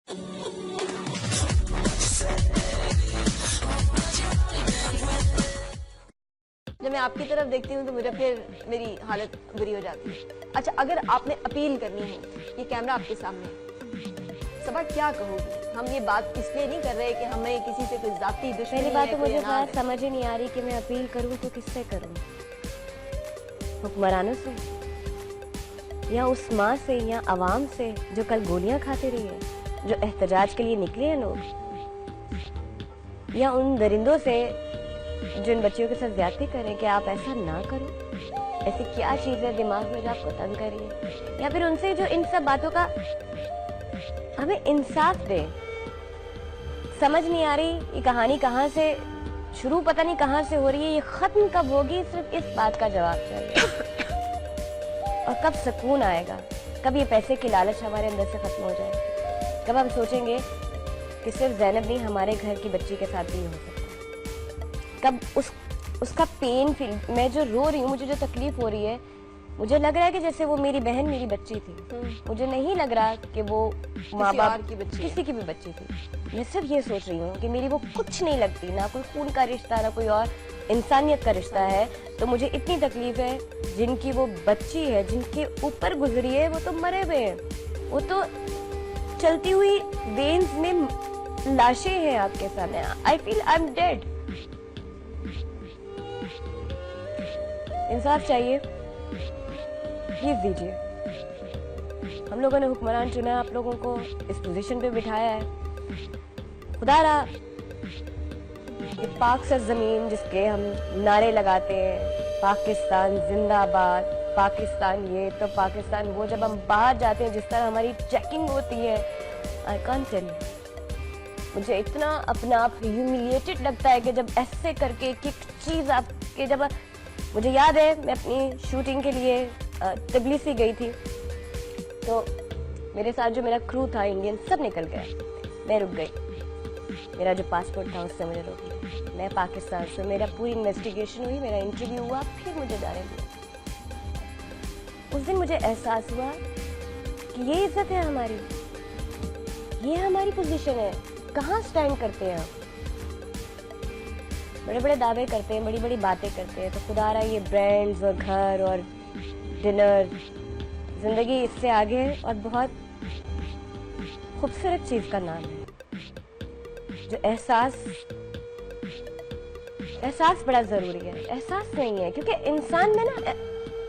जब मैं आपकी तरफ देखती हूँ तो मुझे फिर मेरी हालत बुरी हो जाती है। अच्छा, अगर आपने अपील करनी है, ये कैमरा आपके सामने है, सबा क्या कहोगी? हम ये बात इसलिए नहीं कर रहे कि हमें किसी से कोई जाती दुश्मनी है। पहली बात तो मुझे बात समझ ही नहीं आ रही कि मैं अपील करूँ तो किससे करूँ, हुक्मरानों से या उस माँ से या अवाम से जो कल गोलियां खाते रही है, जो एहतजाज के लिए निकले हैं लोग, या उन दरिंदों से जो इन बच्चियों के साथ ज्यादती करें कि आप ऐसा ना करो, ऐसी क्या चीज है दिमाग में जो आपको तंग कर रही है, या फिर उनसे जो इन सब बातों का हमें इंसाफ दे। समझ नहीं आ रही ये कहानी कहाँ से शुरू, पता नहीं कहाँ से हो रही है, ये खत्म कब होगी, सिर्फ इस बात का जवाब चाहिए। और कब सुकून आएगा, कब ये पैसे की लालच हमारे अंदर से खत्म हो जाए, कब हम सोचेंगे कि सिर्फ ज़ैनब नहीं हमारे घर की बच्ची के साथ भी हो सकता है, कब उसका पेन फील, मैं जो रो रही हूँ, मुझे जो तकलीफ हो रही है, मुझे लग रहा है कि जैसे वो मेरी बहन मेरी बच्ची थी। मुझे नहीं लग रहा कि वो माँ बाप की बच्ची, किसी की भी बच्ची थी। मैं सिर्फ ये सोच रही हूँ कि मेरी वो कुछ नहीं लगती, ना कोई खून का रिश्ता, ना कोई और इंसानियत का रिश्ता है। तो मुझे इतनी तकलीफ है जिनकी वो बच्ची है, जिनके ऊपर गुजरी है, वो तो मरे हुए हैं, वो तो चलती हुई वेन्स में लाशें हैं आपके सामने। I feel I am dead. इंसाफ चाहिए, प्लीज दीजिए। हम लोगों ने हुक्मरान चुना है, आप लोगों को इस पोजीशन पे बिठाया है। खुदारा ये पाक सरजमीन जिसके हम नारे लगाते हैं, पाकिस्तान जिंदाबाद, पाकिस्तान ये तो पाकिस्तान वो, जब हम बाहर जाते हैं जिस तरह हमारी चेकिंग होती है, आई कांट टेल यू, मुझे इतना अपना आप ह्यूमिलिएटेड लगता है कि जब ऐसे करके एक चीज आपके, जब मुझे याद है मैं अपनी शूटिंग के लिए तबलीसी गई थी, तो मेरे साथ जो मेरा क्रू था इंडियन, सब निकल गया, मैं रुक गई। मेरा जो पासपोर्ट था उससे मुझे रोक लिया। मैं पाकिस्तान से, मेरा पूरी इन्वेस्टिगेशन हुई, मेरा इंटरव्यू हुआ, फिर मुझे जाने दिया। उस दिन मुझे एहसास हुआ कि ये इज्जत है हमारी, ये हमारी पोजीशन है, कहाँ स्टैंड करते हैं हम। बड़े बड़े दावे करते हैं, बड़ी बड़ी बातें करते हैं, तो खुदारा ये ब्रांड्स और घर और डिनर, जिंदगी इससे आगे है और बहुत खूबसूरत चीज का नाम है जो एहसास बड़ा जरूरी है। एहसास नहीं है क्योंकि इंसान में ना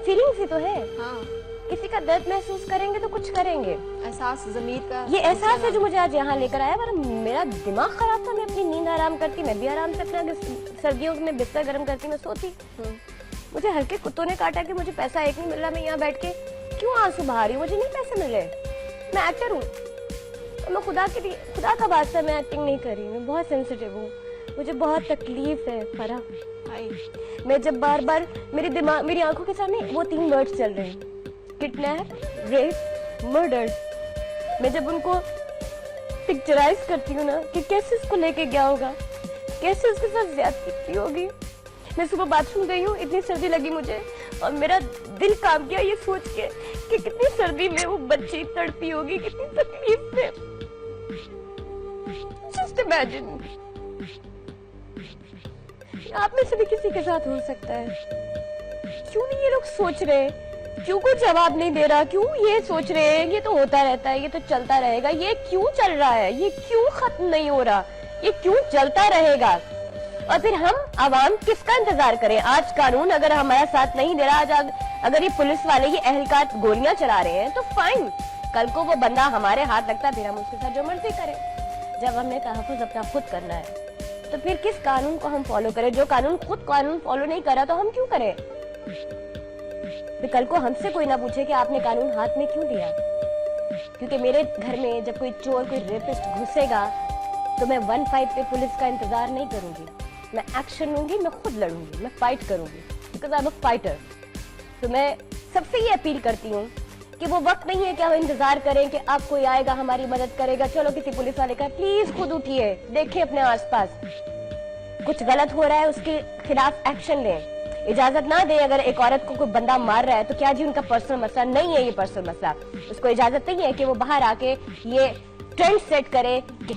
फीलिंग्स ही तो है। हाँ। किसी का दर्द महसूस करेंगे तो कुछ करेंगे। एहसास ज़मीर का, ये एहसास है जो मुझे आज यहाँ लेकर आया। वरना मेरा दिमाग खराब था, मैं अपनी नींद आराम करती, मैं भी आराम से अपना सर्दियों में बिस्तर गर्म करती, मैं सोती। मुझे हल्के कुत्तों ने काटा कि मुझे पैसा एक नहीं मिल रहा, मैं यहाँ बैठ के क्यों आंसू बहा रही हूँ, मुझे नहीं पैसे मिल रहे, मैं एक्टर हूँ, तो मैं खुदा का वास्ता मैं एक्टिंग नहीं कर रही, मैं बहुत सेंसिटिव हूँ, मुझे बहुत तकलीफ है फरह। मैं जब बार बार मेरी आंखों के सामने वो 3 वर्ड्स चल रहे हैं, किडनैप, रेप, मर्डर, मैं जब उनको पिक्चराइज करती हूँ ना कि कैसे उसको लेके गया होगा, कैसे उसके साथ ज्यादती की होगी। मैं सुबह बाथरूम गई हूँ, इतनी सर्दी लगी मुझे और मेरा दिल कांप गया ये सोच के कि कितनी सर्दी में वो बच्ची तड़पी होगी, कितनी तकलीफ में। जस्ट इमेजिन, आप में से भी किसी के साथ हो सकता है। क्यों नहीं ये लोग सोच रहे, क्यों कोई जवाब नहीं दे रहा, क्यों ये सोच रहे हैं ये तो होता रहता है, ये तो चलता रहेगा, ये क्यों चल रहा है, ये क्यों खत्म नहीं हो रहा, ये क्यों चलता रहेगा। और फिर हम आवाम किसका इंतजार करें। आज कानून अगर हमारा साथ नहीं दे रहा, आज अगर ये पुलिस वाले ये अहलकार गोलियां चला रहे हैं तो फाइन, कल को वो बंदा हमारे हाथ लगता है, फिर हम उसके साथ जो मर्जी करें। जब हमने तहफ़्फ़ुज़ अपना खुद करना है तो फिर किस कानून को हम फॉलो करें। जो कानून खुद कानून फॉलो नहीं करा तो हम क्यों करें। फिर कल को हमसे कोई ना पूछे कि आपने कानून हाथ में क्यों लिया। क्योंकि मेरे घर में जब कोई चोर, कोई रेपिस्ट घुसेगा तो मैं 1-5 पे पुलिस का इंतजार नहीं करूंगी, मैं एक्शन लूंगी, मैं खुद लड़ूंगी, मैं फाइट करूंगी, because I am a fighter. तो मैं सबसे ये अपील करती हूँ कि वो वक्त नहीं है कि हम इंतजार करें कि अब कोई आएगा हमारी मदद करेगा, चलो किसी पुलिस वाले का। प्लीज खुद उठिए, देखिए अपने आसपास कुछ गलत हो रहा है, उसके खिलाफ एक्शन लें। इजाजत ना दें। अगर एक औरत को कोई बंदा मार रहा है तो क्या जी उनका पर्सनल मसला नहीं है, ये पर्सनल मसला, उसको इजाजत नहीं है कि वो बाहर आके ये ट्रेंड सेट करे कि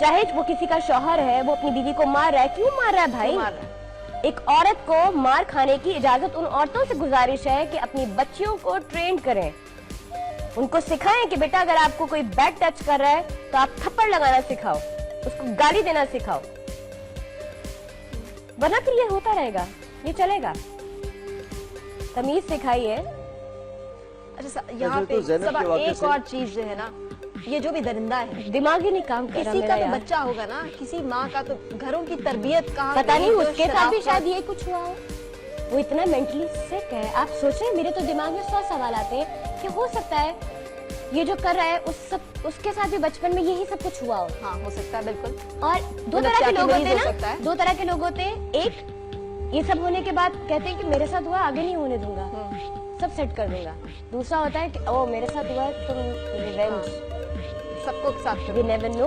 चाहे वो किसी का शौहर है, वो अपनी बीवी को मार रहा है, क्यों मार रहा है भाई? मार रहा है। एक औरत को मार खाने की इजाजत उन औरतों से गुजारिश है कि अपनी बच्चियों को ट्रेन करें, उनको सिखाएं कि बेटा अगर आपको कोई बैड टच कर रहा है तो आप थप्पड़ लगाना सिखाओ, उसको गाली देना सिखाओ, वरना फिर ये होता रहेगा, ये चलेगा। तमीज सिखाइए। अच्छा यहाँ पे तो ज़ैनब सबा के वाक़े एक से- और चीज जो है ना, ये जो भी दरिंदा है, दिमाग ही नहीं काम कर रहा किसी मेरा का तो यार। बच्चा होगा ना, किसी माँ का तो, घरों की तरबियत कहाँ पता गई, नहीं जो उसके साथ भी शराफत- शायद ये कुछ हुआ हो, वो इतना मेंटली सिक है। आप सोचें, मेरे तो दिमाग में 100 सवाल आते हैं कि हो सकता है ये जो कर रहा है उसके साथ भी बचपन में यही सब कुछ हुआ हो। हाँ, हो सकता है, बिल्कुल। और दो मतलब तरह क्या के लोग मरीज होते हो हैं सकता ना, है? दो तरह के लोग होते हैं। एक ये सब होने के बाद कहते हैं कि मेरे साथ हुआ, आगे नहीं होने दूंगा, सब सेट कर दूंगा। दूसरा होता है कि ओ मेरे साथ हुआ है, तुम रिवेंज, सबको साथ वी नेवर नो।